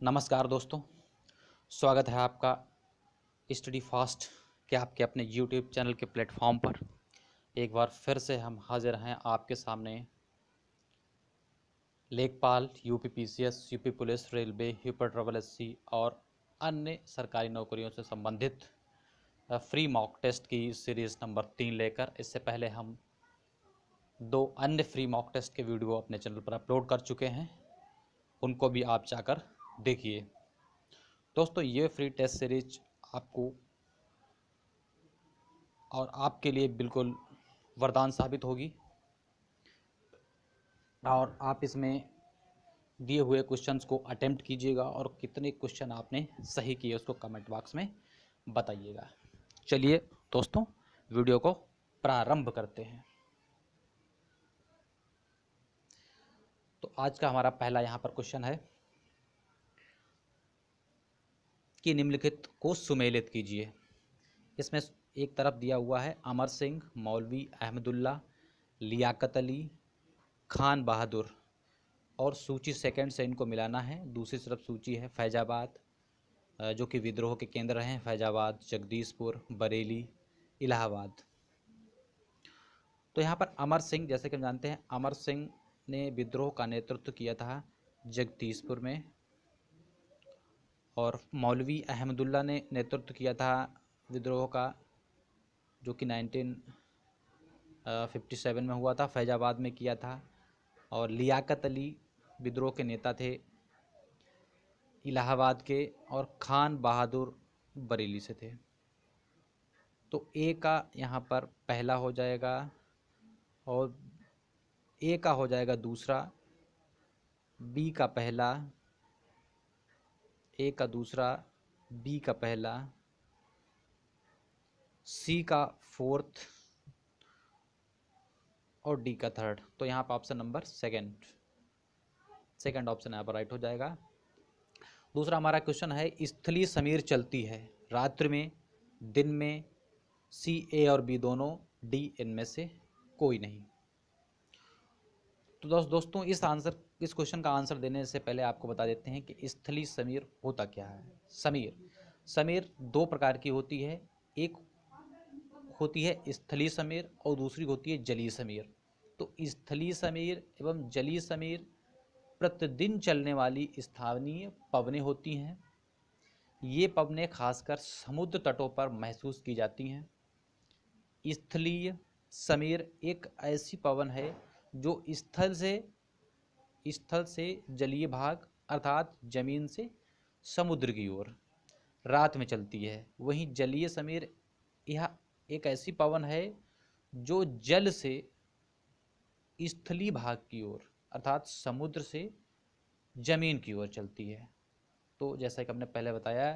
नमस्कार दोस्तों, स्वागत है आपका स्टडी फास्ट के आपके अपने यूट्यूब चैनल के प्लेटफॉर्म पर। एक बार फिर से हम हाजिर हैं आपके सामने लेखपाल, UP PCS, UP police, railway, UP triple SC और अन्य सरकारी नौकरियों से संबंधित फ्री मॉक टेस्ट की सीरीज़ नंबर 3 लेकर। इससे पहले हम 2 अन्य फ्री मॉक टेस्ट के वीडियो अपने चैनल पर अपलोड कर चुके हैं, उनको भी आप जाकर देखिए। दोस्तों, ये फ्री टेस्ट सीरीज आपको और आपके लिए बिल्कुल वरदान साबित होगी और आप इसमें दिए हुए क्वेश्चंस को अटेम्प्ट कीजिएगा और कितने क्वेश्चन आपने सही किए उसको कमेंट बॉक्स में बताइएगा। चलिए दोस्तों, वीडियो को प्रारंभ करते हैं। तो आज का हमारा पहला यहाँ पर क्वेश्चन है कि निम्नलिखित को सुमेलित कीजिए। इसमें एक तरफ दिया हुआ है अमर सिंह, मौलवी अहमदुल्ला, लियाकत अली, खान बहादुर और सूची सेकंड से इनको मिलाना है। दूसरी तरफ सूची है फैजाबाद, जो कि विद्रोह के केंद्र हैं, फैजाबाद, जगदीशपुर, बरेली, इलाहाबाद। तो यहाँ पर अमर सिंह, जैसे कि हम जानते हैं, अमर सिंह ने विद्रोह का नेतृत्व किया था जगदीशपुर में, और मौलवी अहमदुल्ला ने नेतृत्व किया था विद्रोह का, जो कि 1957 में हुआ था, फैजाबाद में किया था। और लियाकत अली विद्रोह के नेता थे इलाहाबाद के, और खान बहादुर बरेली से थे। तो ए का यहाँ पर पहला हो जाएगा और ए का हो जाएगा दूसरा, बी का पहला, ए का दूसरा, बी का पहला, सी का फोर्थ और डी का थर्ड। तो यहाँ पर ऑप्शन नंबर सेकंड ऑप्शन यहाँ पर राइट हो जाएगा। दूसरा हमारा क्वेश्चन है, स्थलीय समीर चलती है रात्रि में, दिन में, सी ए और बी दोनों, डी इनमें से कोई नहीं। तो दोस्तों इस क्वेश्चन का आंसर देने से पहले आपको बता देते हैं कि स्थलीय समीर होता क्या है। समीर 2 प्रकार की होती है, एक होती है स्थलीय समीर और दूसरी होती है जलीय समीर। तो स्थलीय समीर एवं जलीय समीर प्रतिदिन चलने वाली स्थानीय पवनें होती हैं। ये पवनें खासकर समुद्र तटों पर महसूस की जाती हैं। स्थलीय समीर एक ऐसी पवन है जो स्थल से जलीय भाग अर्थात जमीन से समुद्र की ओर रात में चलती है। वहीं जलीय समीर यह एक ऐसी पवन है जो जल से स्थलीय भाग की ओर अर्थात समुद्र से जमीन की ओर चलती है। तो जैसा कि हमने पहले बताया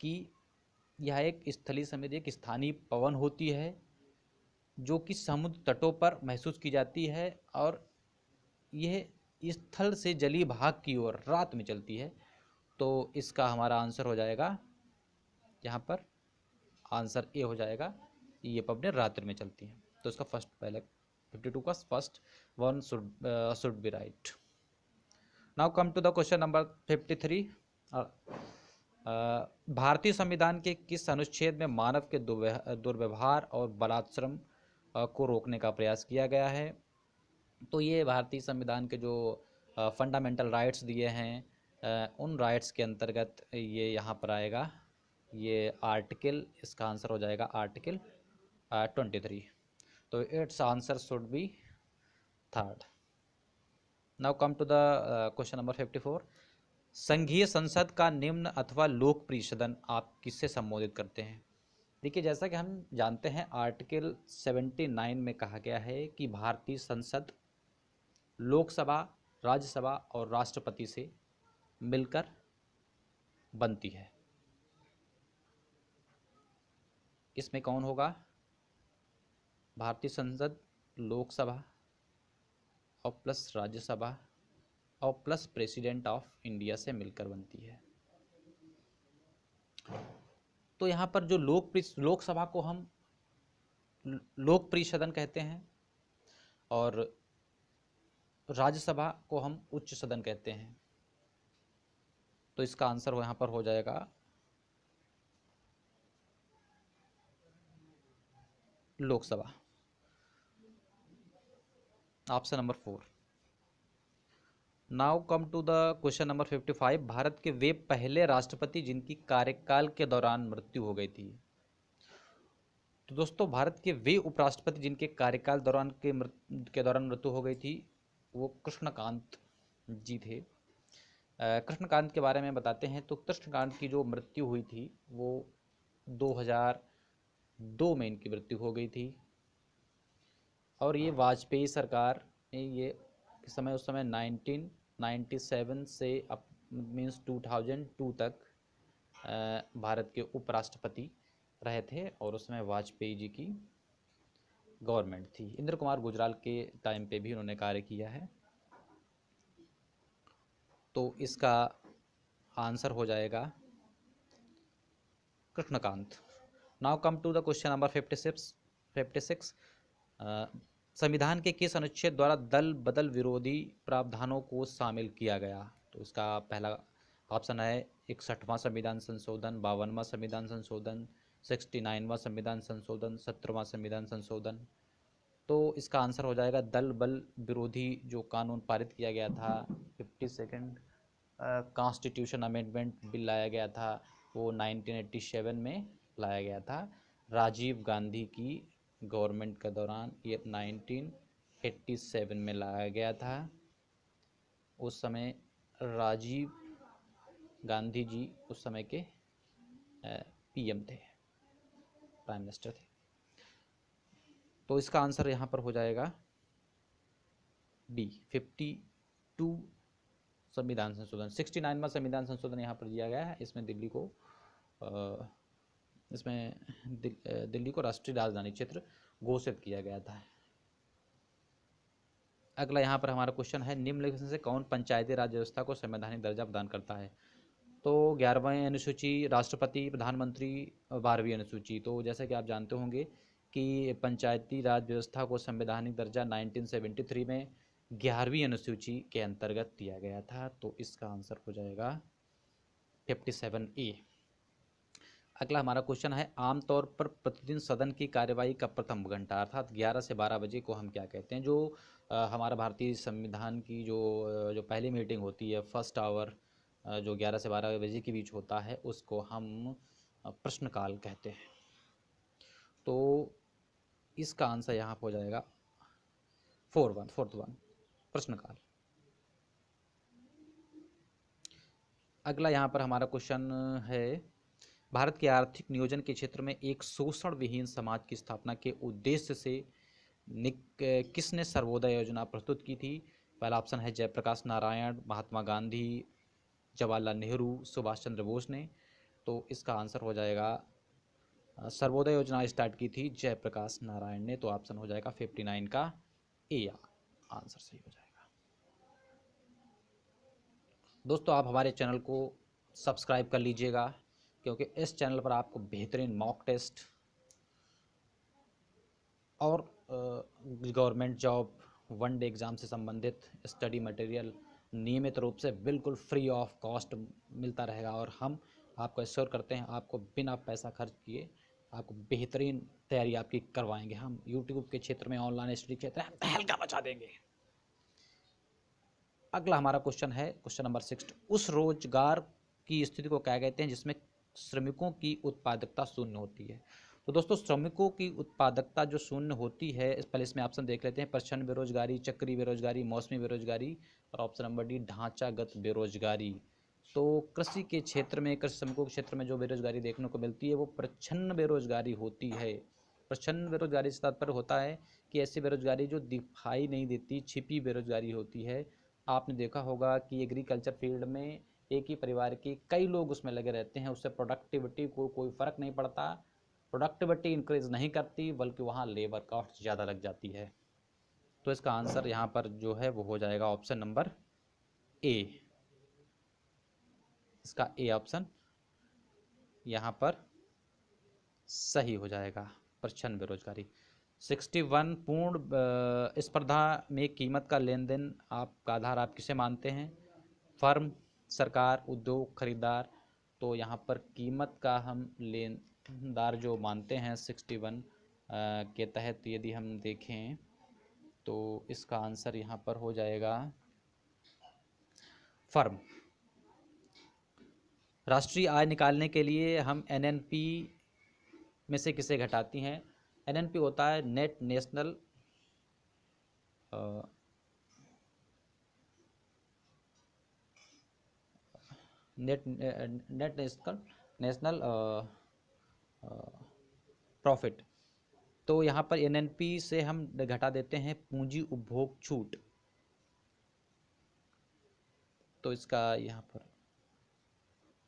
कि यह एक स्थलीय समीर एक स्थानीय पवन होती है जो कि समुद्र तटों पर महसूस की जाती है और यह स्थल से जलीय भाग की ओर रात में चलती है। तो इसका हमारा आंसर हो जाएगा, यहाँ पर आंसर ए हो जाएगा, ये पवनें रात्रि में चलती हैं। तो इसका फर्स्ट पहले 52 का first one should be right. Now come to the question number 53। भारतीय संविधान के किस अनुच्छेद में मानव के दुर्व्यवहार और बलात्श्रम को रोकने का प्रयास किया गया है? तो ये भारतीय संविधान के जो फंडामेंटल राइट्स दिए हैं, उन राइट्स के अंतर्गत ये यहाँ पर आएगा, ये आर्टिकल, इसका आंसर हो जाएगा आर्टिकल 23। तो it's answer should be third. Now come to the question number 54। संघीय संसद का निम्न अथवा लोकप्रिय सदन आप किससे संबोधित करते हैं? देखिए, जैसा कि हम जानते हैं, आर्टिकल 79 में कहा गया है कि भारतीय संसद लोकसभा, राज्यसभा और राष्ट्रपति से मिलकर बनती है। इसमें कौन होगा? भारतीय संसद लोकसभा और प्लस राज्यसभा और प्लस प्रेसिडेंट ऑफ इंडिया से मिलकर बनती है। तो यहाँ पर जो लोकसभा को हम लोकप्रिय सदन कहते हैं और राज्यसभा को हम उच्च सदन कहते हैं। तो इसका आंसर यहाँ पर हो जाएगा Lok Sabha, option number 4। Now come to the question number 55। भारत के वे पहले राष्ट्रपति जिनकी कार्यकाल के दौरान मृत्यु हो गई थी। तो दोस्तों, भारत के वे उपराष्ट्रपति जिनके कार्यकाल के दौरान मृत्यु हो गई थी, वो कृष्णकांत जी थे। कृष्णकांत के बारे में बताते हैं। तो कृष्णकांत की जो मृत्यु हुई थी वो 2002 में इनकी मृत्यु हो गई थी। और ये वाजपेयी सरकार में ये उस समय 1997 से अब मीन्स 2002 तक भारत के उपराष्ट्रपति रहे थे, और उसमें वाजपेयी जी की गवर्नमेंट थी। इंद्र कुमार गुजराल के टाइम पे भी उन्होंने कार्य किया है। तो इसका आंसर हो जाएगा Krishnakant. Now come to the question number 56। संविधान के किस अनुच्छेद द्वारा दल बदल विरोधी प्रावधानों को शामिल किया गया? तो इसका पहला ऑप्शन है 61वां संविधान संशोधन, 52वां संविधान संशोधन, 69वां संविधान संशोधन, 70वां संविधान संशोधन। तो इसका आंसर हो जाएगा दल बल विरोधी जो कानून पारित किया गया था, 52nd कॉन्स्टिट्यूशन अमेंडमेंट बिल लाया गया था, वो 1987 में लाया गया था राजीव गांधी की गवर्नमेंट के दौरान। ये 1987 में लाया गया था। उस समय राजीव गांधी जी उस समय के पीएम थे, प्राइम मिनिस्टर थे। तो इसका आंसर यहाँ पर हो जाएगा डी, 52 संविधान संशोधन। 69वां संविधान संशोधन यहाँ पर दिया गया है। इसमें दिल्ली को राष्ट्रीय राजधानी क्षेत्र घोषित किया गया था। अगला यहाँ पर हमारा क्वेश्चन है, निम्नलिखित में से कौन पंचायती राज व्यवस्था को संवैधानिक दर्जा प्रदान करता है? तो 11वीं अनुसूची राष्ट्रपति, प्रधानमंत्री, 12वीं अनुसूची। तो जैसा कि आप जानते होंगे कि पंचायती राज व्यवस्था को संवैधानिक दर्जा 1973 में 11वीं अनुसूची के अंतर्गत दिया गया था। तो इसका आंसर हो जाएगा 57A। अगला हमारा क्वेश्चन है, आमतौर पर प्रतिदिन सदन की कार्यवाही का प्रथम घंटा अर्थात 11 से 12 बजे को हम क्या कहते हैं? जो हमारा भारतीय संविधान की जो पहली मीटिंग होती है, फर्स्ट आवर, जो 11 से 12 बजे के बीच होता है, उसको हम प्रश्नकाल कहते हैं। तो इसका आंसर यहाँ हो जाएगा 4th वन, प्रश्नकाल। अगला यहाँ पर हमारा क्वेश्चन है, भारत के आर्थिक नियोजन के क्षेत्र में एक शोषण विहीन समाज की स्थापना के उद्देश्य से किसने सर्वोदय योजना प्रस्तुत की थी? पहला ऑप्शन है जयप्रकाश नारायण, महात्मा गांधी, जवाहरलाल नेहरू, सुभाष चंद्र बोस ने। तो इसका आंसर हो जाएगा सर्वोदय योजना स्टार्ट की थी जयप्रकाश नारायण ने। तो ऑप्शन हो जाएगा 59 का ए आंसर सही हो जाएगा। दोस्तों, आप हमारे चैनल को सब्सक्राइब कर लीजिएगा, क्योंकि इस चैनल पर आपको बेहतरीन मॉक टेस्ट और government job, one day exam से संबंधित स्टडी मटेरियल नियमित रूप से बिल्कुल फ्री ऑफ कॉस्ट मिलता रहेगा। और हम आपको एश्योर करते हैं, आपको बिना पैसा खर्च किए आपको बेहतरीन तैयारी आपकी करवाएंगे। हम यूट्यूब के क्षेत्र में, ऑनलाइन स्टडी क्षेत्र में हम तहलका मचा देंगे। अगला हमारा क्वेश्चन है क्वेश्चन नंबर 6। उस रोजगार की स्थिति को क्या कहते हैं जिसमें श्रमिकों की उत्पादकता शून्य होती है? तो दोस्तों, श्रमिकों की उत्पादकता जो शून्य होती है, पहले इसमें ऑप्शन देख लेते हैं। प्रच्छन्न बेरोजगारी, चक्रीय बेरोजगारी, मौसमी बेरोजगारी, और ऑप्शन नंबर डी ढांचागत बेरोजगारी। तो कृषि के क्षेत्र में, कृषि श्रमिकों के क्षेत्र में जो बेरोजगारी देखने को मिलती है वो प्रच्छन्न बेरोजगारी होती है। प्रच्छन्न बेरोजगारी से तात्पर्य होता है कि ऐसी बेरोजगारी जो दिखाई नहीं देती, छिपी बेरोजगारी होती है। आपने देखा होगा कि एग्रीकल्चर फील्ड में एक ही परिवार के कई लोग उसमें लगे रहते हैं, उससे प्रोडक्टिविटी को कोई फ़र्क नहीं पड़ता, प्रोडक्टिविटी इंक्रीज नहीं करती, बल्कि वहाँ लेबर कॉस्ट ज़्यादा लग जाती है। तो इसका आंसर यहाँ पर जो है वो हो जाएगा ऑप्शन नंबर ए। इसका ए ऑप्शन यहाँ पर सही हो जाएगा, प्रच्छन्न बेरोजगारी। 61 पूर्ण स्पर्धा में कीमत का लेन देन आपका आधार आप किसे मानते हैं? फर्म, सरकार, उद्योग, खरीदार। तो यहाँ पर कीमत का हम लेनदार जो मानते हैं 61 के तहत यदि हम देखें तो इसका आंसर यहाँ पर हो जाएगा फर्म। राष्ट्रीय आय निकालने के लिए हम एनएनपी में से किसे घटाती हैं? एनएनपी होता है net national net national profit. तो यहाँ पर एनएनपी से हम घटा देते हैं पूंजी उपभोग छूट। तो इसका यहाँ पर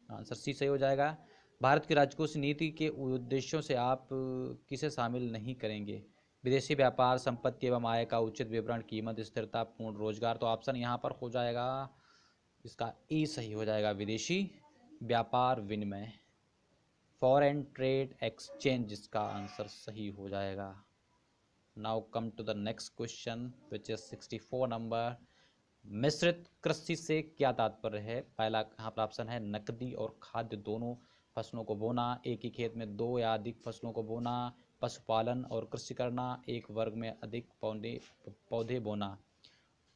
आंसर सी सही हो जाएगा। भारत की राजकोषीय नीति के उद्देश्यों से आप किसे शामिल नहीं करेंगे? विदेशी व्यापार, संपत्ति एवं आय का उचित विवरण, कीमत स्थिरता, पूर्ण रोजगार। तो ऑप्शन यहाँ पर हो जाएगा इसका ई सही हो जाएगा, विदेशी व्यापार विनिमय, फॉरेन ट्रेड एक्सचेंज, इसका आंसर सही हो जाएगा। Now come to the next question which is 64 number. मिश्रित कृषि से क्या तात्पर्य है? पहला यहाँ पर ऑप्शन है नकदी और खाद्य दोनों फसलों को बोना, एक ही खेत में दो या अधिक फसलों को बोना, पशुपालन और कृषि करना, एक वर्ग में अधिक पौधे बोना।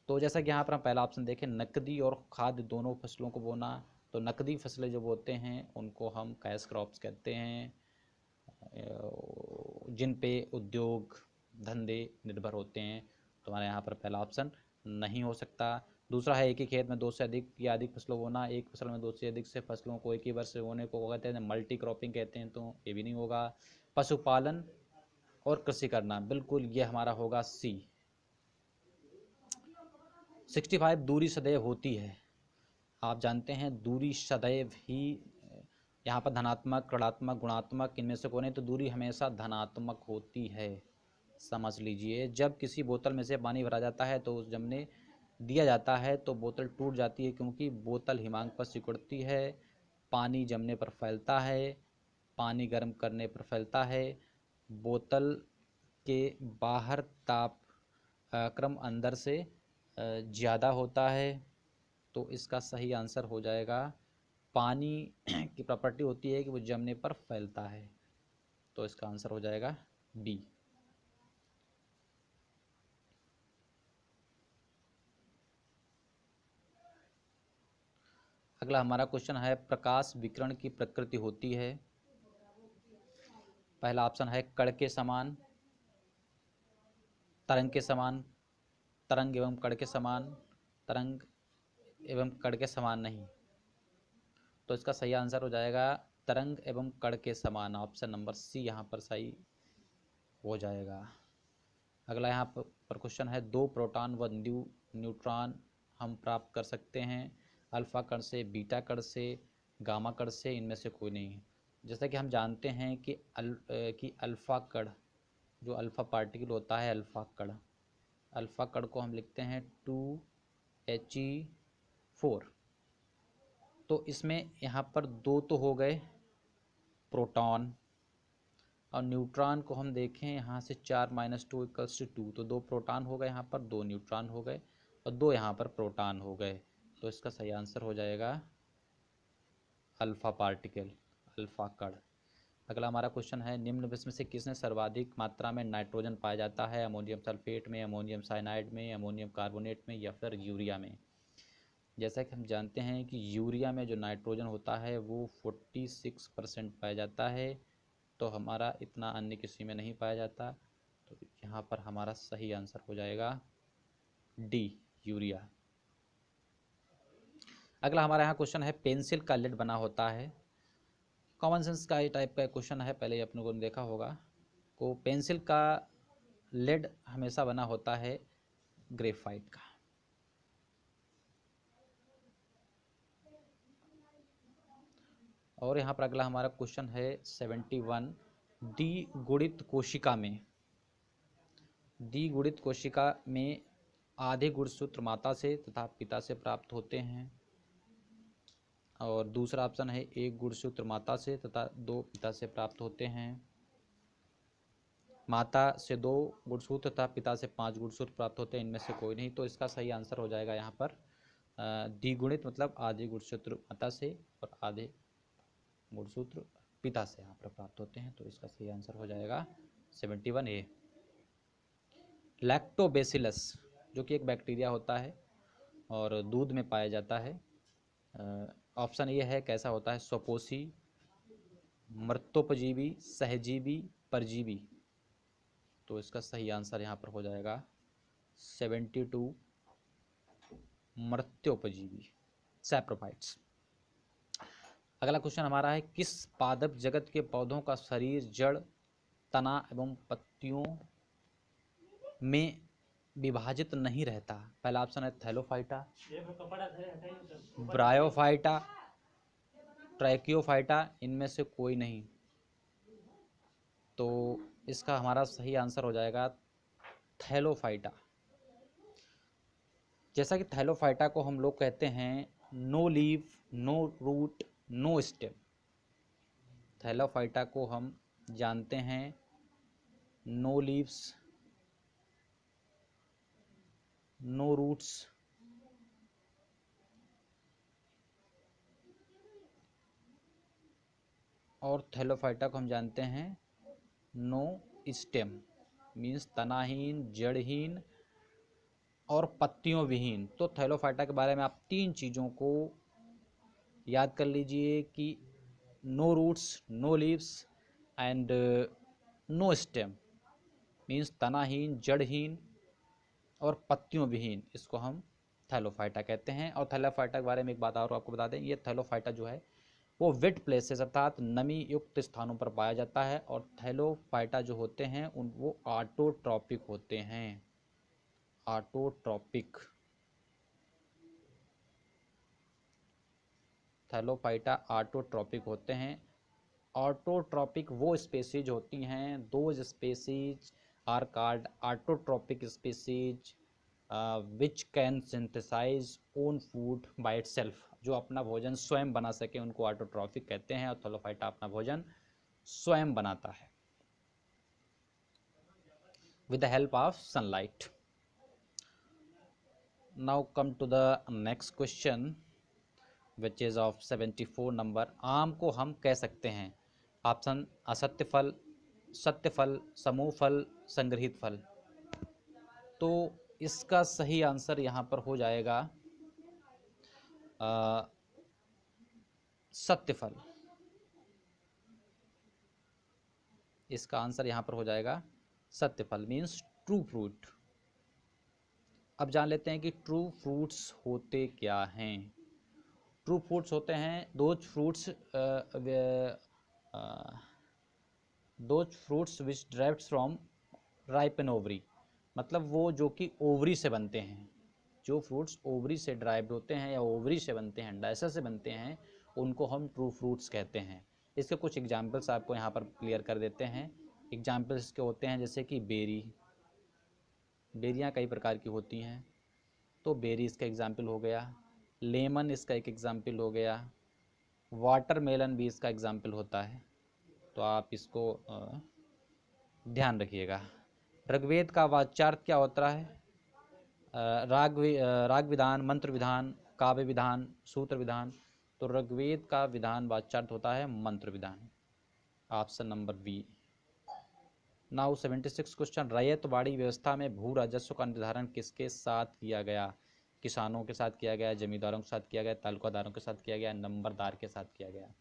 तो जैसा कि यहाँ पर हम पहला ऑप्शन देखें, नकदी और खाद्य दोनों फसलों को बोना, तो नकदी फसलें जो बोते हैं उनको हम कैश क्रॉप्स कहते हैं, जिन पे उद्योग धंधे निर्भर होते हैं। तो हमारे यहाँ पर पहला ऑप्शन नहीं हो सकता। दूसरा है एक ही खेत में दो से अधिक या अधिक फसलों बोना, एक फसल में दो से अधिक से फसलों को एक ही वर्ष से बोने को कहते हैं मल्टी क्रॉपिंग कहते हैं, तो ये भी नहीं होगा। पशुपालन और कृषि करना, बिल्कुल ये हमारा होगा सी। 65 दूरी सदैव होती है। आप जानते हैं दूरी सदैव ही यहाँ पर धनात्मक, ऋणात्मक, गुणात्मक, इनमें से कोई नहीं, तो दूरी हमेशा धनात्मक होती है। समझ लीजिए, जब किसी बोतल में से पानी भरा जाता है तो उस जमने दिया जाता है तो बोतल टूट जाती है, क्योंकि बोतल हिमांक पर सिकुड़ती है, पानी जमने पर फैलता है, पानी गर्म करने पर फैलता है, बोतल के बाहर ताप क्रम अंदर से ज़्यादा होता है। तो इसका सही आंसर हो जाएगा, पानी की प्रॉपर्टी होती है कि वो जमने पर फैलता है। तो इसका आंसर हो जाएगा बी। अगला हमारा क्वेश्चन है, प्रकाश विकिरण की प्रकृति होती है। पहला ऑप्शन है कण के समान, तरंग के समान, तरंग एवं कण के समान, तरंग एवं कण के समान नहीं। तो इसका सही आंसर हो जाएगा तरंग एवं कण के समान, ऑप्शन नंबर सी यहाँ पर सही हो जाएगा। अगला यहाँ पर क्वेश्चन है, दो प्रोटॉन व न्यूट्रॉन हम प्राप्त कर सकते हैं, अल्फा कण से, बीटा कण से, गामा कण से, इनमें से कोई नहीं है। जैसा कि हम जानते हैं कि अल्फा कण, जो अल्फा पार्टिकल होता है, अल्फा कण को हम लिखते हैं 2He4। तो इसमें यहाँ पर दो तो हो गए प्रोटॉन, और न्यूट्रॉन को हम देखें यहाँ से 4 - 2 = 2, तो दो प्रोटॉन हो गए यहाँ पर, दो न्यूट्रॉन हो गए और दो यहाँ पर प्रोटॉन हो गए। तो इसका सही आंसर हो जाएगा अल्फा पार्टिकल, अल्फा कण। अगला हमारा क्वेश्चन है, निम्न में से किसमें सर्वाधिक मात्रा में नाइट्रोजन पाया जाता है? अमोनियम सल्फेट में, अमोनियम साइनाइड में, अमोनियम कार्बोनेट में, या फिर यूरिया में। जैसा कि हम जानते हैं कि यूरिया में जो नाइट्रोजन होता है वो 46% पाया जाता है, तो हमारा इतना अन्य किसी में नहीं पाया जाता। तो यहाँ पर हमारा सही आंसर हो जाएगा डी, यूरिया। अगला हमारा यहाँ क्वेश्चन है, पेंसिल का लिड बना होता है। कॉमन सेंस का ये टाइप का क्वेश्चन है, पहले ही अपने को देखा होगा। को पेंसिल का लिड हमेशा बना होता है ग्रेफाइट का। और यहाँ पर अगला हमारा क्वेश्चन है 71, द्विगुणित कोशिका में आधे गुणसूत्र माता से तथा पिता से प्राप्त होते हैं, और दूसरा ऑप्शन है एक गुणसूत्र माता से तथा दो पिता से प्राप्त होते हैं। माता से 2 गुणसूत्र तथा पिता से 5 गुणसूत्र प्राप्त होते हैं, इनमें से कोई नहीं। तो इसका सही आंसर हो जाएगा यहाँ पर द्विगुणित मतलब आधे गुणसूत्र माता से और आधे गुणसूत्र पिता से यहाँ पर प्राप्त होते हैं। तो इसका सही आंसर हो जाएगा 71A। लैक्टोबैसिलस जो कि एक बैक्टीरिया होता है और दूध में पाया जाता है। ऑप्शन ये है कैसा होता है, स्वपोषी, मृतोपजीवी, सहजीवी, परजीवी। तो इसका सही आंसर यहाँ पर हो जाएगा 72 मृत्योपजीवी, सैप्रोफाइट्स। अगला क्वेश्चन हमारा है, किस पादप जगत के पौधों का शरीर जड़, तना एवं पत्तियों में विभाजित नहीं रहता? पहला ऑप्शन है थैलोफाइटा, ब्रायोफाइटा, ट्रैकियोफाइटा, इनमें से कोई नहीं। तो इसका हमारा सही आंसर हो जाएगा थैलोफाइटा। जैसा कि थैलोफाइटा को हम लोग कहते हैं no leaf, no root, no stem. Thallophyta को हम जानते हैं नो लीव्स, नो रूट्स, और थैलोफाइटा को हम जानते हैं नो स्टेम, मीन्स तनाहीन, जड़हीन और पत्तियों विहीन। तो थैलोफाइटा के बारे में आप तीन चीज़ों को याद कर लीजिए कि no roots, no leaves and no stem, means तनाहीन, जड़हीन और पत्तियों विहीन। इसको हम थैलोफाइटा कहते हैं। और थैलोफाइटा के बारे में एक बात और आपको बता दें, ये थैलोफाइटा जो है वो वेट प्लेसेस अर्थात नमी युक्त स्थानों पर पाया जाता है। और थैलोफाइटा जो होते हैं वो ऑटोट्रॉपिक होते हैं, ऑटोट्रॉपिक। थैलोफाइटा ऑटोट्रॉपिक होते हैं। ऑटोट्रॉपिक वो स्पेसीज होती हैं, those species are called autotrophic species which can synthesise own food by itself. जो अपना भोजन स्वयं बना सके उनको ऑटोट्रॉपिक कहते हैं। और थैलोफाइटा अपना भोजन स्वयं बनाता है with the help of sunlight. Now come to the next question which is of 74 number. आम को हम कह सकते हैं, ऑप्शन असत्य फल, सत्य फल, समूह फल, संग्रहित फल। तो इसका सही आंसर यहाँ पर हो जाएगा सत्य फल। इसका आंसर यहाँ पर हो जाएगा सत्य फल, मीन्स ट्रू फ्रूट। अब जान लेते हैं कि ट्रू फ्रूट्स होते क्या हैं। ट्रू फ्रूट्स होते हैं those fruits which derived from ripen ovary, मतलब वो जो कि ओवरी से बनते हैं। जो फ्रूट्स ओवरी से ड्राइव्ड होते हैं या ओवरी से बनते हैं, अंडाशय से बनते हैं, उनको हम ट्रू फ्रूट्स कहते हैं। इसके कुछ एग्जाम्पल्स आपको यहाँ पर क्लियर कर देते हैं। एग्जाम्पल्स इसके होते हैं जैसे कि बेरी, बेरियाँ कई प्रकार की होती हैं, तो बेरी इसका एग्जाम्पल हो गया। लेमन इसका एक एग्जाम्पल हो गया। वाटरमेलन भी इसका एग्जाम्पल होता है। तो आप इसको ध्यान रखिएगा। ऋग्वेद का वाच्यार्थ क्या होता है? राग विधान, मंत्र विधान, काव्य विधान, सूत्र विधान। तो ऋग्वेद का विधान वाच्यार्थ होता है मंत्र विधान, option number B. Now 76 question, रैयतवाड़ी व्यवस्था में भू राजस्व का निर्धारण किसके साथ किया गया? किसानों के साथ किया गया, जमींदारों के साथ किया गया, तालुकादारों के साथ किया गया, नंबरदार के साथ किया गया?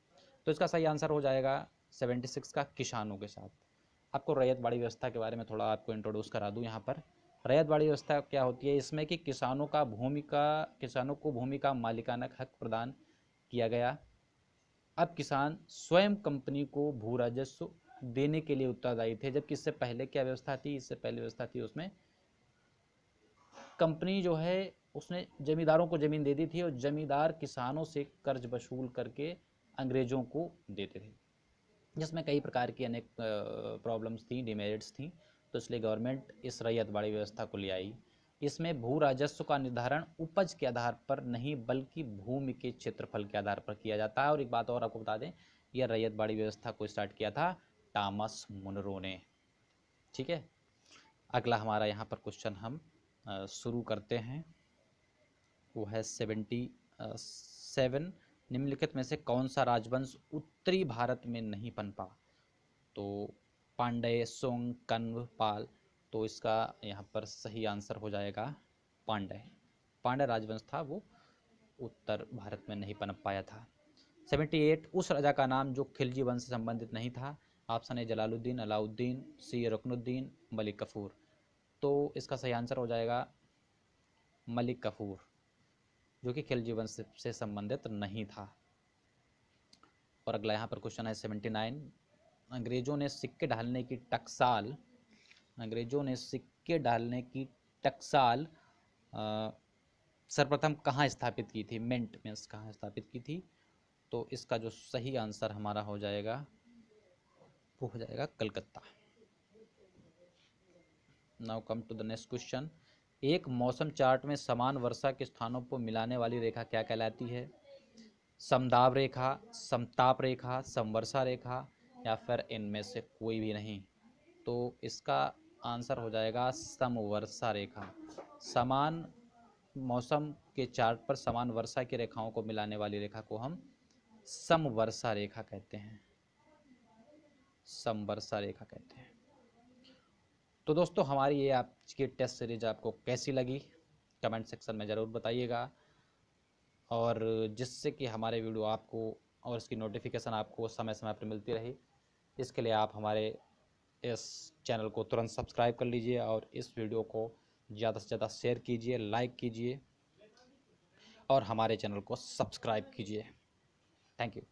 तो इसका सही आंसर हो जाएगा 76 का किसानों के साथ। आपको रैयतवाड़ी व्यवस्था के बारे में थोड़ा आपको इंट्रोड्यूस करा दूं यहाँ पर। रैयतवाड़ी व्यवस्था क्या होती है? इसमें कि किसानों को भूमि का मालिकाना हक प्रदान किया गया। अब किसान स्वयं कंपनी को भू राजस्व देने के लिए उत्तरदायी थे, जबकि इससे पहले क्या व्यवस्था थी? इससे पहले व्यवस्था थी उसमें कंपनी जो है उसने जमींदारों को जमीन दे दी थी और जमींदार किसानों से कर्ज वसूल करके अंग्रेजों को देते थे, जिसमें कई प्रकार की अनेक प्रॉब्लम्स थी, डिमेरिट्स थी। तो इसलिए गवर्नमेंट इस रैयतवाड़ी व्यवस्था को ले आई। इसमें भू राजस्व का निर्धारण उपज के आधार पर नहीं बल्कि भूमि के क्षेत्रफल के आधार पर किया जाता है। और एक बात और आपको बता दें, यह रैयतवाड़ी व्यवस्था को स्टार्ट किया था टॉमस मुनरो ने। ठीक है, अगला हमारा यहाँ पर क्वेश्चन हम शुरू करते हैं। वो है 77। निम्नलिखित में से कौन सा राजवंश उत्तरी भारत में नहीं पनपा? तो पांड्य, सोंग, कण्व, पाल। तो इसका यहाँ पर सही आंसर हो जाएगा पांड्य। पांड्य राजवंश था वो उत्तर भारत में नहीं पनप पाया था। 78, उस राजा का नाम जो खिलजी वंश से संबंधित नहीं था। ऑप्शन ए जलालुद्दीन, अलाउद्दीन, सी रुकनुद्दीन, मलिक कफूर। तो इसका सही आंसर हो जाएगा मलिक कफूर, जो कि खिलजी वंश से संबंधित नहीं था। और अगला यहाँ पर क्वेश्चन है 79, अंग्रेजों ने सिक्के ढालने की टकसाल, अंग्रेजों ने सिक्के डालने की टकसाल सर्वप्रथम कहाँ स्थापित की थी? मिंट मीन्स कहाँ स्थापित की थी? तो इसका जो सही आंसर हमारा हो जाएगा वो हो जाएगा Calcutta. Now come to the next question. एक मौसम चार्ट में समान वर्षा के स्थानों को मिलाने वाली रेखा क्या कहलाती है? समदाब रेखा, समताप रेखा, समवर्षा रेखा, या फिर इनमें से कोई भी नहीं? तो इसका आंसर हो जाएगा समवर्षा रेखा। समान मौसम के चार्ट पर समान वर्षा की रेखाओं को मिलाने वाली रेखा को हम समवर्षा रेखा कहते हैं, समवर्षा रेखा कहते हैं। तो दोस्तों हमारी ये आज की टेस्ट सीरीज आपको कैसी लगी कमेंट सेक्शन में ज़रूर बताइएगा, और जिससे कि हमारे वीडियो आपको और इसकी नोटिफिकेशन आपको समय समय पर मिलती रही, इसके लिए आप हमारे इस चैनल को तुरंत सब्सक्राइब कर लीजिए और इस वीडियो को ज़्यादा से ज़्यादा शेयर कीजिए, लाइक कीजिए और हमारे चैनल को सब्सक्राइब कीजिए। Thank you.